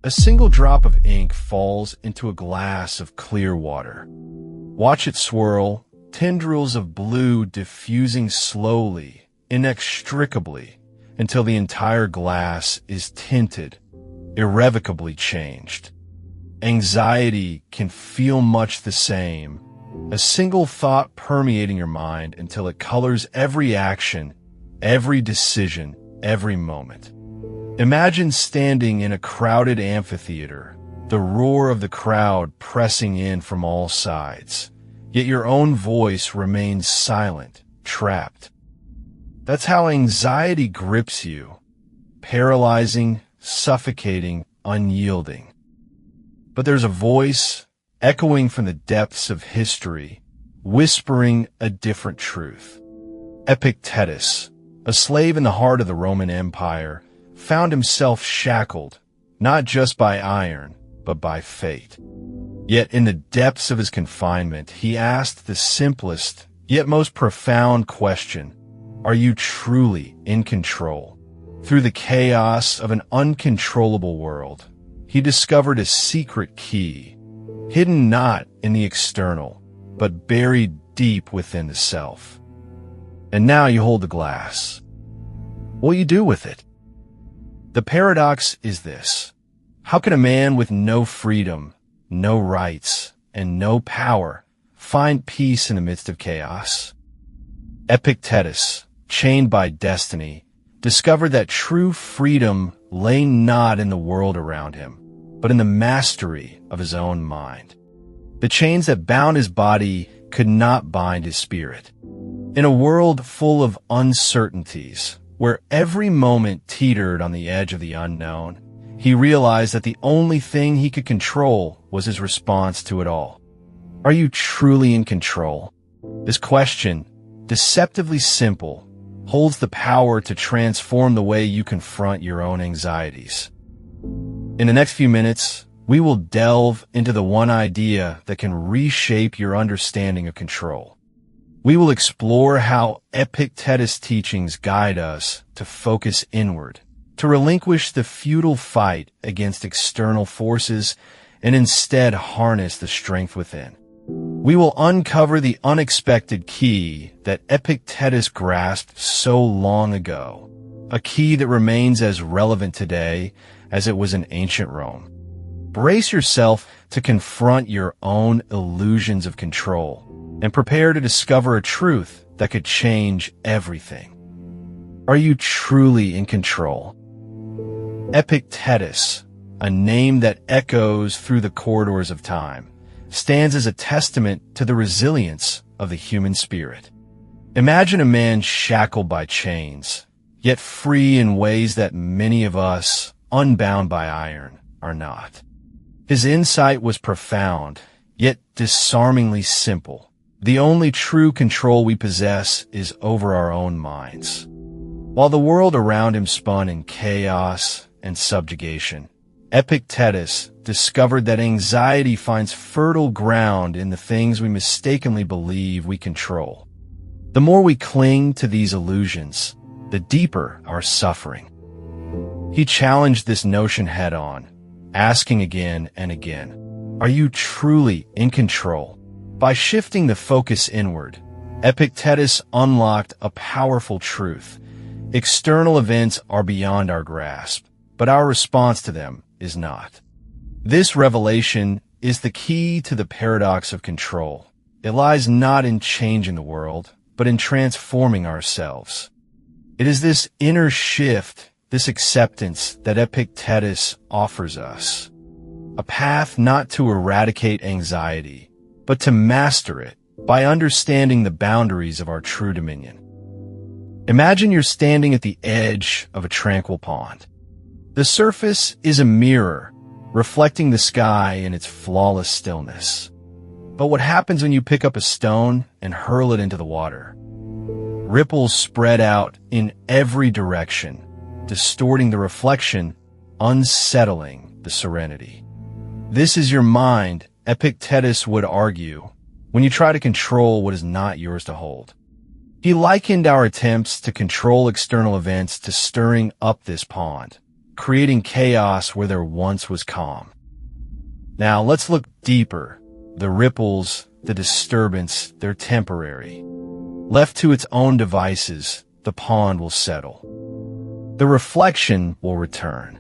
A single drop of ink falls into a glass of clear water. Watch it swirl, tendrils of blue diffusing slowly, inextricably, until the entire glass is tinted, irrevocably changed. Anxiety can feel much the same, a single thought permeating your mind until it colors every action, every decision, every moment. Imagine standing in a crowded amphitheater, the roar of the crowd pressing in from all sides, yet your own voice remains silent, trapped. That's how anxiety grips you, paralyzing, suffocating, unyielding. But there's a voice echoing from the depths of history, whispering a different truth. Epictetus, a slave in the heart of the Roman Empire, found himself shackled, not just by iron, but by fate. Yet in the depths of his confinement, he asked the simplest, yet most profound question: are you truly in control? Through the chaos of an uncontrollable world, he discovered a secret key, hidden not in the external, but buried deep within the self. And now you hold the glass. What will you do with it? The paradox is this: how can a man with no freedom, no rights, and no power find peace in the midst of chaos? Epictetus, chained by destiny, discovered that true freedom lay not in the world around him, but in the mastery of his own mind. The chains that bound his body could not bind his spirit. In a world full of uncertainties, where every moment teetered on the edge of the unknown, he realized that the only thing he could control was his response to it all. Are you truly in control? This question, deceptively simple, holds the power to transform the way you confront your own anxieties. In the next few minutes, we will delve into the one idea that can reshape your understanding of control. We will explore how Epictetus' teachings guide us to focus inward, to relinquish the futile fight against external forces, and instead harness the strength within. We will uncover the unexpected key that Epictetus grasped so long ago, a key that remains as relevant today as it was in ancient Rome. Brace yourself to confront your own illusions of control and prepare to discover a truth that could change everything. Are you truly in control? Epictetus, a name that echoes through the corridors of time, stands as a testament to the resilience of the human spirit. Imagine a man shackled by chains, yet free in ways that many of us, unbound by iron, are not. His insight was profound, yet disarmingly simple. The only true control we possess is over our own minds. While the world around him spun in chaos and subjugation, Epictetus discovered that anxiety finds fertile ground in the things we mistakenly believe we control. The more we cling to these illusions, the deeper our suffering. He challenged this notion head-on, asking again and again, are you truly in control? By shifting the focus inward, Epictetus unlocked a powerful truth. External events are beyond our grasp, but our response to them is not. This revelation is the key to the paradox of control. It lies not in changing the world, but in transforming ourselves. It is this inner shift, this acceptance that Epictetus offers us. A path not to eradicate anxiety, but to master it by understanding the boundaries of our true dominion. Imagine you're standing at the edge of a tranquil pond. The surface is a mirror, reflecting the sky in its flawless stillness. But what happens when you pick up a stone and hurl it into the water? Ripples spread out in every direction, distorting the reflection, unsettling the serenity. This is your mind, Epictetus would argue, when you try to control what is not yours to hold. He likened our attempts to control external events to stirring up this pond, creating chaos where there once was calm. Now let's look deeper. The ripples, the disturbance, they're temporary. Left to its own devices, the pond will settle. The reflection will return.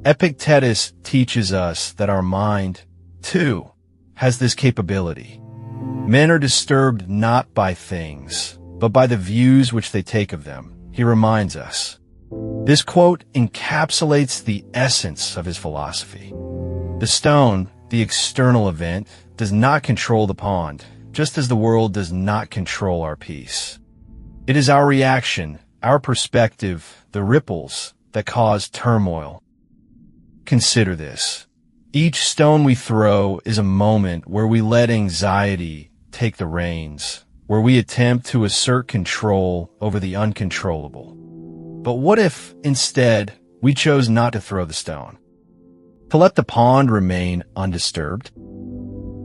Epictetus teaches us that our mind, too, has this capability. Men are disturbed not by things, but by the views which they take of them, he reminds us. This quote encapsulates the essence of his philosophy. The stone, the external event, does not control the pond, just as the world does not control our peace. It is our reaction, our perspective, the ripples that cause turmoil. Consider this. Each stone we throw is a moment where we let anxiety take the reins, where we attempt to assert control over the uncontrollable. But what if, instead, we chose not to throw the stone? To let the pond remain undisturbed?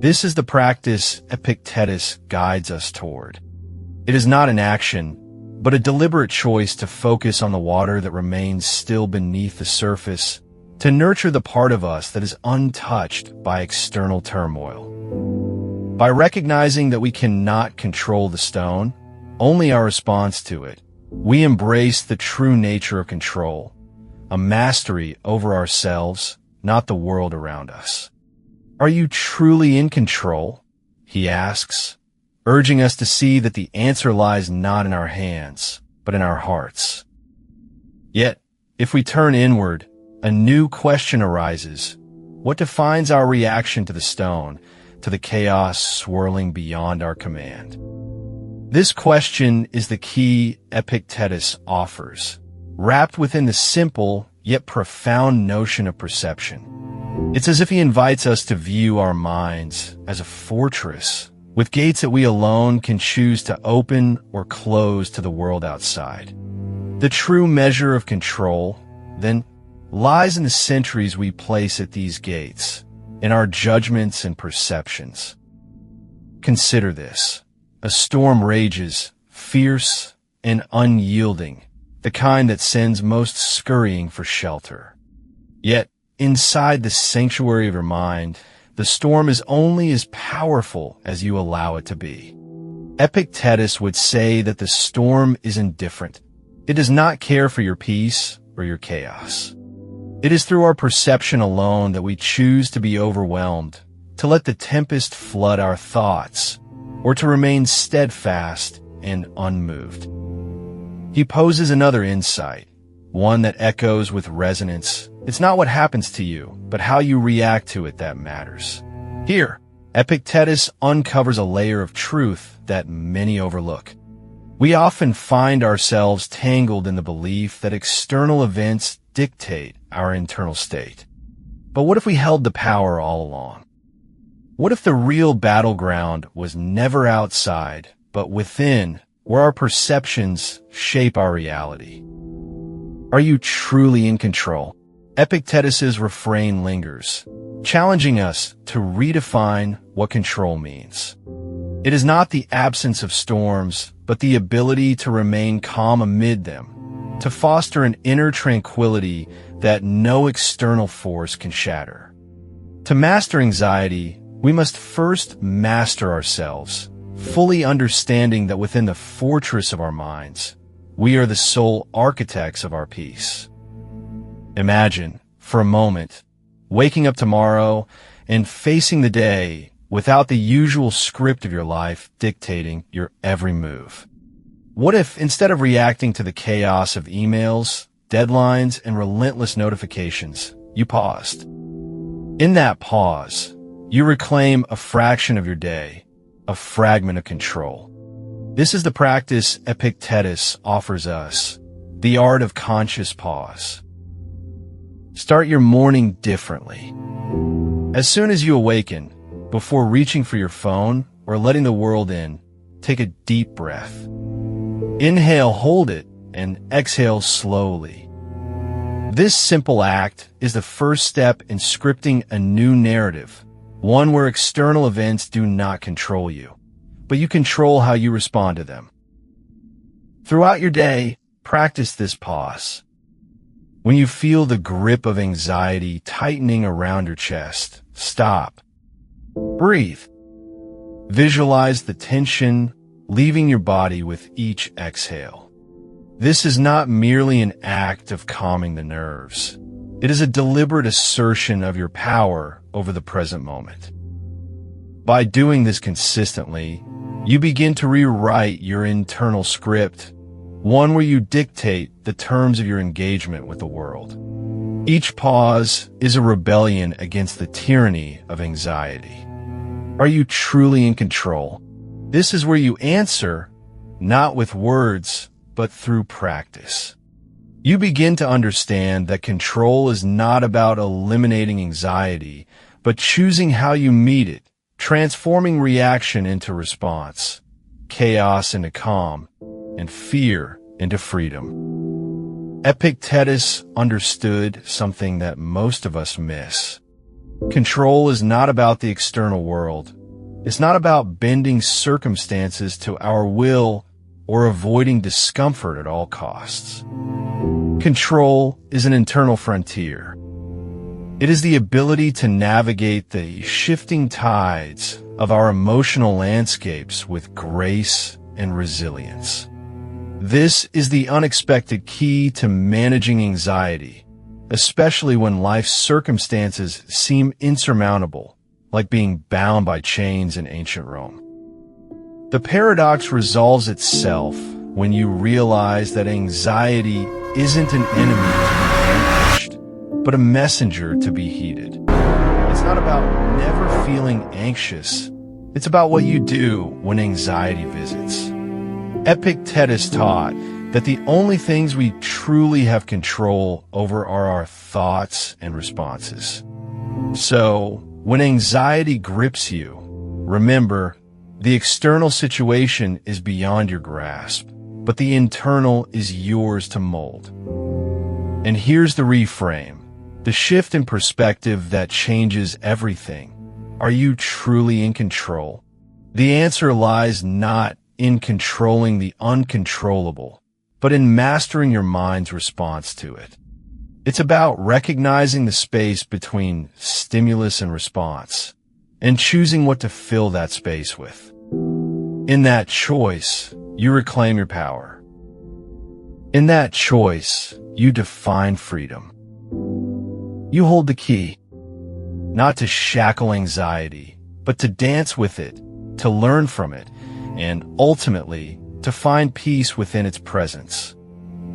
This is the practice Epictetus guides us toward. It is not an action, but a deliberate choice to focus on the water that remains still beneath the surface, to nurture the part of us that is untouched by external turmoil. By recognizing that we cannot control the stone, only our response to it, we embrace the true nature of control, a mastery over ourselves, not the world around us. Are you truly in control? He asks, urging us to see that the answer lies not in our hands, but in our hearts. Yet, if we turn inward, a new question arises. What defines our reaction to the stone, to the chaos swirling beyond our command? This question is the key Epictetus offers, wrapped within the simple yet profound notion of perception. It's as if he invites us to view our minds as a fortress, with gates that we alone can choose to open or close to the world outside. The true measure of control, then, lies in the sentries we place at these gates, in our judgments and perceptions. Consider this. A storm rages, fierce and unyielding, the kind that sends most scurrying for shelter. Yet, inside the sanctuary of your mind, the storm is only as powerful as you allow it to be. Epictetus would say that the storm is indifferent. It does not care for your peace or your chaos. It is through our perception alone that we choose to be overwhelmed, to let the tempest flood our thoughts, or to remain steadfast and unmoved. He poses another insight, one that echoes with resonance. It's not what happens to you, but how you react to it that matters. Here, Epictetus uncovers a layer of truth that many overlook. We often find ourselves tangled in the belief that external events dictate our internal state. But what if we held the power all along? What if the real battleground was never outside, but within, where our perceptions shape our reality? Are you truly in control? Epictetus's refrain lingers, challenging us to redefine what control means. It is not the absence of storms, but the ability to remain calm amid them, to foster an inner tranquility that no external force can shatter. To master anxiety, we must first master ourselves, fully understanding that within the fortress of our minds, we are the sole architects of our peace. Imagine, for a moment, waking up tomorrow and facing the day without the usual script of your life dictating your every move. What if, instead of reacting to the chaos of emails, deadlines, and relentless notifications, you paused? In that pause, you reclaim a fraction of your day, a fragment of control. This is the practice Epictetus offers us, the art of conscious pause. Start your morning differently. As soon as you awaken, before reaching for your phone or letting the world in, take a deep breath. Inhale, hold it, and exhale slowly. This simple act is the first step in scripting a new narrative, one where external events do not control you, but you control how you respond to them. Throughout your day, practice this pause. When you feel the grip of anxiety tightening around your chest, stop. Breathe. Visualize the tension leaving your body with each exhale. This is not merely an act of calming the nerves. It is a deliberate assertion of your power over the present moment. By doing this consistently, you begin to rewrite your internal script, one where you dictate the terms of your engagement with the world. Each pause is a rebellion against the tyranny of anxiety. Are you truly in control? This is where you answer, not with words, but through practice. You begin to understand that control is not about eliminating anxiety, but choosing how you meet it, transforming reaction into response, chaos into calm, and fear into freedom. Epictetus understood something that most of us miss. Control is not about the external world. It's not about bending circumstances to our will or avoiding discomfort at all costs. Control is an internal frontier. It is the ability to navigate the shifting tides of our emotional landscapes with grace and resilience. This is the unexpected key to managing anxiety, especially when life's circumstances seem insurmountable, like being bound by chains in ancient Rome. The paradox resolves itself when you realize that anxiety isn't an enemy to be vanquished, but a messenger to be heeded. It's not about never feeling anxious. It's about what you do when anxiety visits. Epictetus taught that the only things we truly have control over are our thoughts and responses. So, when anxiety grips you, remember, the external situation is beyond your grasp, but the internal is yours to mold. And here's the reframe, the shift in perspective that changes everything. Are you truly in control? The answer lies not in controlling the uncontrollable, but in mastering your mind's response to it. It's about recognizing the space between stimulus and response, and choosing what to fill that space with. In that choice, you reclaim your power. In that choice, you define freedom. You hold the key, not to shackle anxiety, but to dance with it, to learn from it, and ultimately, to find peace within its presence.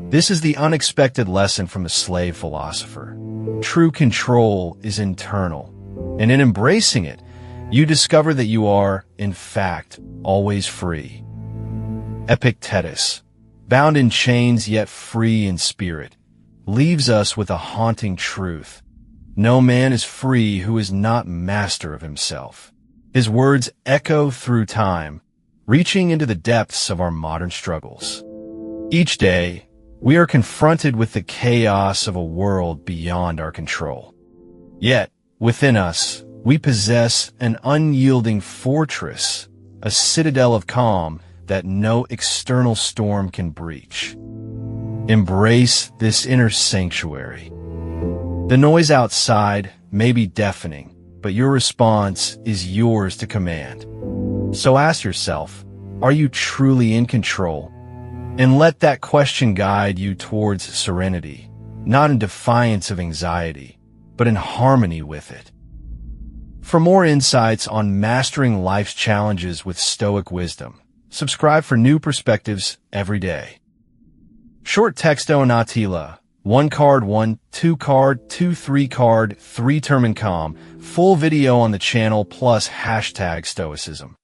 This is the unexpected lesson from the slave philosopher. True control is internal, and in embracing it, you discover that you are, in fact, always free. Epictetus, bound in chains yet free in spirit, leaves us with a haunting truth. No man is free who is not master of himself. His words echo through time, reaching into the depths of our modern struggles. Each day, we are confronted with the chaos of a world beyond our control. Yet, within us, we possess an unyielding fortress, a citadel of calm that no external storm can breach. Embrace this inner sanctuary. The noise outside may be deafening, but your response is yours to command. So ask yourself, are you truly in control? And let that question guide you towards serenity, not in defiance of anxiety, but in harmony with it. For more insights on mastering life's challenges with Stoic wisdom, subscribe for new perspectives every day. Short texto and Attila, 1 card 1, 2 card 2, 3 card 3 term and calm, full video on the channel plus #Stoicism.